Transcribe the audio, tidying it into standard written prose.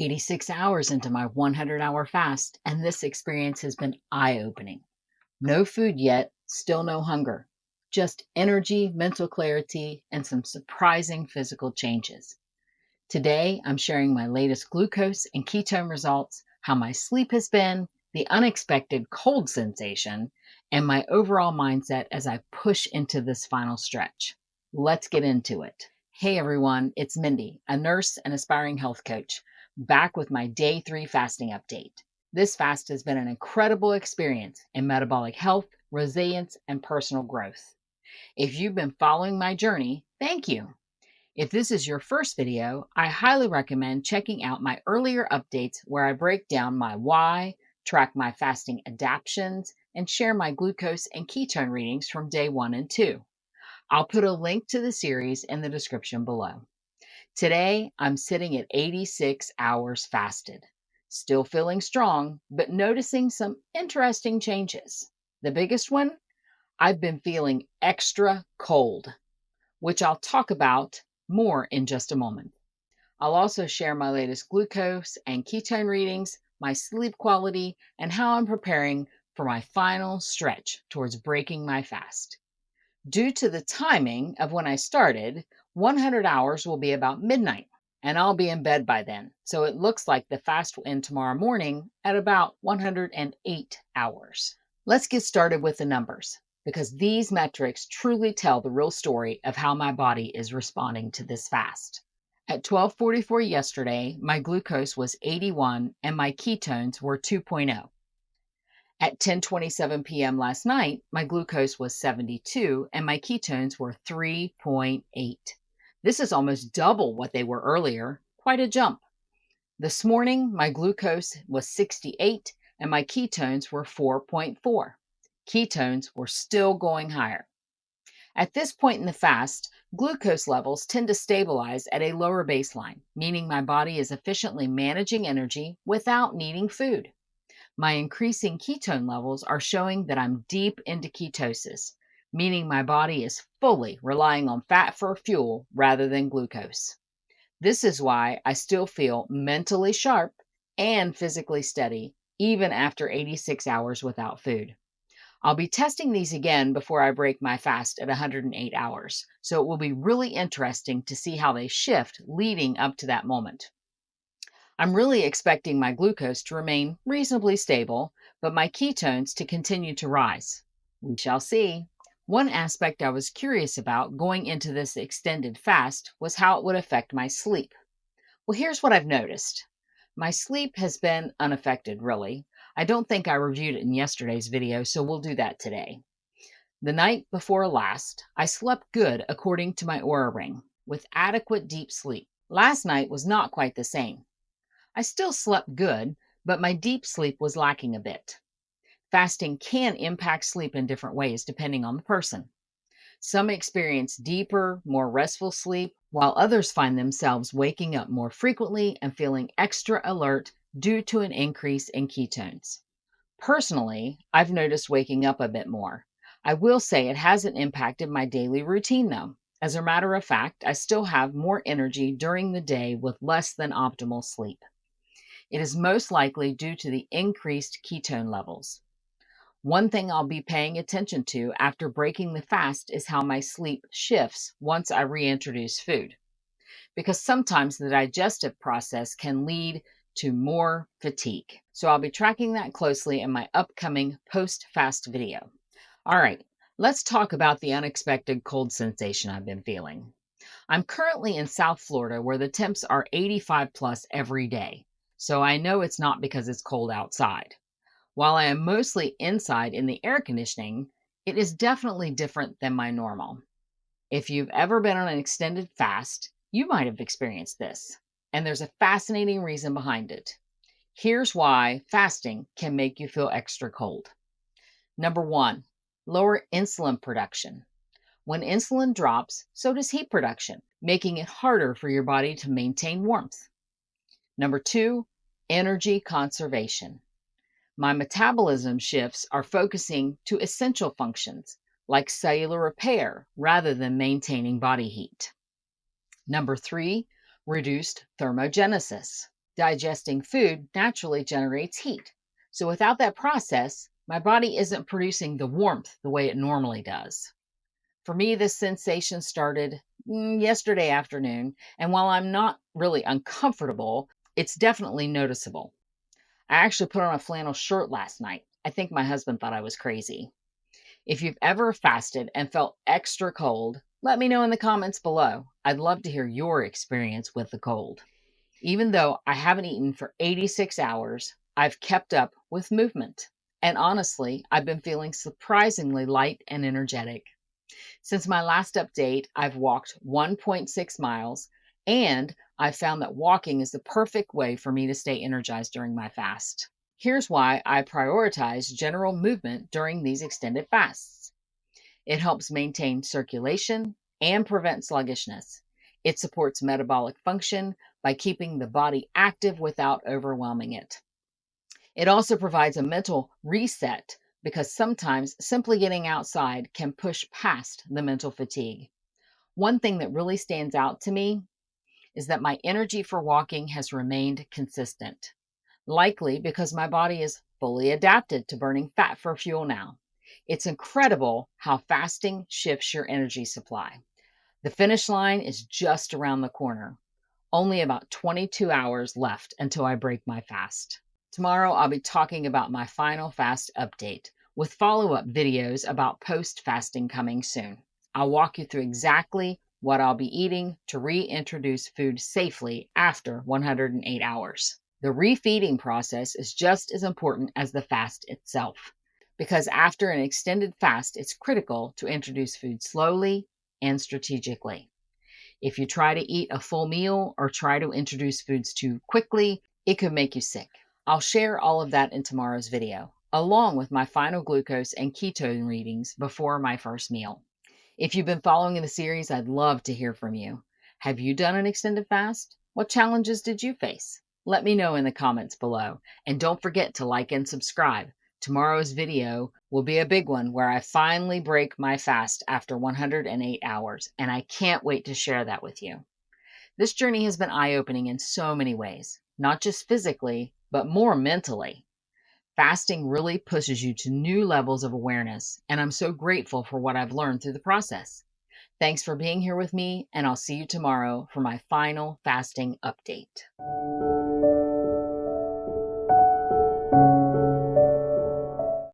86 hours into my 100-hour fast, and this experience has been eye-opening. No food yet, still no hunger. Just energy, mental clarity, and some surprising physical changes. Today, I'm sharing my latest glucose and ketone results, how my sleep has been, the unexpected cold sensation, and my overall mindset as I push into this final stretch. Let's get into it. Hey everyone, it's Mindy, a nurse and aspiring health coach, back with my day 3 fasting update. This fast has been an incredible experience in metabolic health, resilience, and personal growth. If you've been following my journey, thank you. If this is your first video, I highly recommend checking out my earlier updates where I break down my why, track my fasting adaptations, and share my glucose and ketone readings from day 1 and 2. I'll put a link to the series in the description below. Today, I'm sitting at 86 hours fasted. Still feeling strong, but noticing some interesting changes. The biggest one, I've been feeling extra cold, which I'll talk about more in just a moment. I'll also share my latest glucose and ketone readings, my sleep quality, and how I'm preparing for my final stretch towards breaking my fast. Due to the timing of when I started, 100 hours will be about midnight, and I'll be in bed by then. So it looks like the fast will end tomorrow morning at about 108 hours. Let's get started with the numbers, because these metrics truly tell the real story of how my body is responding to this fast. At 12:44 yesterday, my glucose was 81 and my ketones were 2.0. At 10:27 p.m. last night, my glucose was 72 and my ketones were 3.8. This is almost double what they were earlier. Quite a jump. This morning, my glucose was 68 and my ketones were 4.4. Ketones were still going higher. At this point in the fast, glucose levels tend to stabilize at a lower baseline, meaning my body is efficiently managing energy without needing food. My increasing ketone levels are showing that I'm deep into ketosis, meaning my body is fully relying on fat for fuel rather than glucose. This is why I still feel mentally sharp and physically steady, even after 86 hours without food. I'll be testing these again before I break my fast at 108 hours, so it will be really interesting to see how they shift leading up to that moment. I'm really expecting my glucose to remain reasonably stable, but my ketones to continue to rise. We shall see. One aspect I was curious about going into this extended fast was how it would affect my sleep. Well, here's what I've noticed. My sleep has been unaffected, really. I don't think I reviewed it in yesterday's video, so we'll do that today. The night before last, I slept good according to my Oura ring, with adequate deep sleep. Last night was not quite the same. I still slept good, but my deep sleep was lacking a bit. Fasting can impact sleep in different ways depending on the person. Some experience deeper, more restful sleep, while others find themselves waking up more frequently and feeling extra alert due to an increase in ketones. Personally, I've noticed waking up a bit more. I will say it hasn't impacted my daily routine though. As a matter of fact, I still have more energy during the day with less than optimal sleep. It is most likely due to the increased ketone levels. One thing I'll be paying attention to after breaking the fast is how my sleep shifts once I reintroduce food, because sometimes the digestive process can lead to more fatigue. So I'll be tracking that closely in my upcoming post-fast video. All right, let's talk about the unexpected cold sensation I've been feeling. I'm currently in South Florida where the temps are 85 plus every day. So I know it's not because it's cold outside. While I am mostly inside in the air conditioning, it is definitely different than my normal. If you've ever been on an extended fast, you might have experienced this, and there's a fascinating reason behind it. Here's why fasting can make you feel extra cold. Number 1, lower insulin production. When insulin drops, so does heat production, making it harder for your body to maintain warmth. Number 2, energy conservation. My metabolism shifts are focusing to essential functions like cellular repair rather than maintaining body heat. Number 3, reduced thermogenesis. Digesting food naturally generates heat. So without that process, my body isn't producing the warmth the way it normally does. For me, this sensation started yesterday afternoon, and while I'm not really uncomfortable, it's definitely noticeable. I actually put on a flannel shirt last night. I think my husband thought I was crazy. If you've ever fasted and felt extra cold, let me know in the comments below. I'd love to hear your experience with the cold. Even though I haven't eaten for 86 hours, I've kept up with movement. And honestly, I've been feeling surprisingly light and energetic. Since my last update, I've walked 1.6 miles, and I've found that walking is the perfect way for me to stay energized during my fast. Here's why I prioritize general movement during these extended fasts. It helps maintain circulation and prevent sluggishness. It supports metabolic function by keeping the body active without overwhelming it. It also provides a mental reset because sometimes simply getting outside can push past the mental fatigue. One thing that really stands out to me is that my energy for walking has remained consistent, likely because my body is fully adapted to burning fat for fuel now. It's incredible how fasting shifts your energy supply. The finish line is just around the corner. Only about 22 hours left until I break my fast. Tomorrow, I'll be talking about my final fast update with follow-up videos about post-fasting coming soon. I'll walk you through exactly what I'll be eating to reintroduce food safely after 108 hours. The refeeding process is just as important as the fast itself, because after an extended fast, it's critical to introduce food slowly and strategically. If you try to eat a full meal or try to introduce foods too quickly, it could make you sick. I'll share all of that in tomorrow's video, along with my final glucose and ketone readings before my first meal. If you've been following the series, I'd love to hear from you. Have you done an extended fast? What challenges did you face? Let me know in the comments below. And don't forget to like and subscribe. Tomorrow's video will be a big one where I finally break my fast after 108 hours, and I can't wait to share that with you. This journey has been eye-opening in so many ways, not just physically, but more mentally. Fasting really pushes you to new levels of awareness, and I'm so grateful for what I've learned through the process. Thanks for being here with me, and I'll see you tomorrow for my final fasting update.